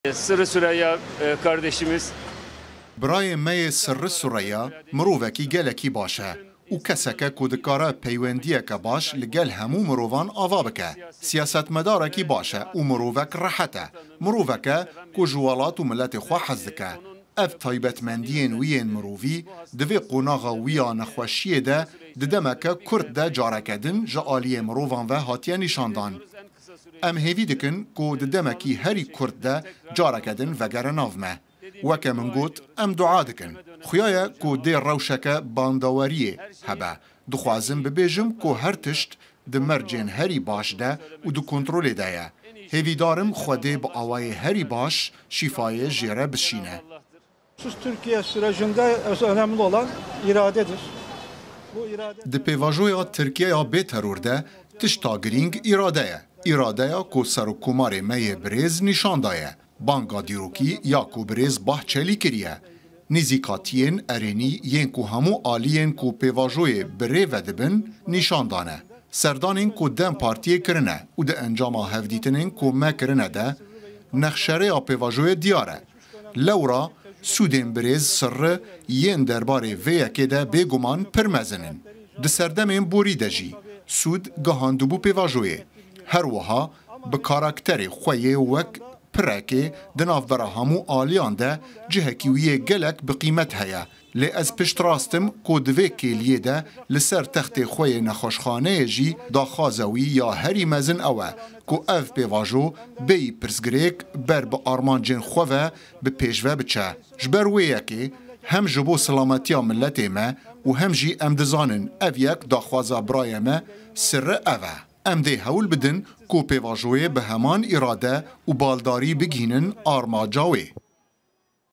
Sırrı Süreyya kardeşimiz برای می سر سوریا مرووکی گلکی باشه و کسکه کودکاره پیوندیه باش لگل همو مروان آوا بکه سیاست مدارکی باشه و مرووک راحته مرووکه کو جوالات و ملت خوا حزدکه اف تایبتمندین وین مرووی دوی قناغا ویا نخوشیه ده ددمکه کرد ده جارکدن جالی مروان و هاتیه نشاندان ام هیوی دکن کو ددمکی هری کرد ده جارکدن وگر نافمه وکه من گوت ام دعا دکن خویایا کو دی روشکه بانداوریه هبه دخوازم ببیجم کو هر تشت دمرجین هری باش ده و دو کنترول ده هیوی دارم خوده با آوای هری باش şifaya jere bişine. Türkiye sürecinde önemli olan iradedir. Di pêvajoya Tirkiyeya bê teror de tişta girîng îrade ye. İradeya ku serokkomarê me yê birêz nîşan daye. Banka dîrokî ya ku birêz bahçelî kiriye. Nîzîkatiyên erênî yên ku hemû aliyên ku pêvajoyê birê vedibin nîşan dane. Serdanên ku dem partiyê kirine û di encama hevdîtinên ku me kirine de nexşereya pêvajoyê diyar e. Lewra Sûdên birêz sirri yên derbarê vê yekê de bêguman pir mezin in. Di serdemên borî de jî Sûd gihandibû pêvajoyê. Her wiha bi karakterê xwe yê wek pirekê di navbera hemû aliyan de cihekî wî yê gelek bi qîmet heye. Lê ez pişt rastim ku divê kêliyê de li ser textê xwe yê nexweşxaneyê jî daxwaza wî ya herî mezin ew e ku ev pêvajo bêyî pirsgirêk ber bi armancên xwe ve bi pêşve biçe. Ji ber wê yekê hem ji bo silametiya milletê me û hem jî em dizanin ev yek daxwaza birayê me sirri ev e. Em dê hewl bidin ku pêvajoyê bi heman îrade û baldarî bigînin armaca wê.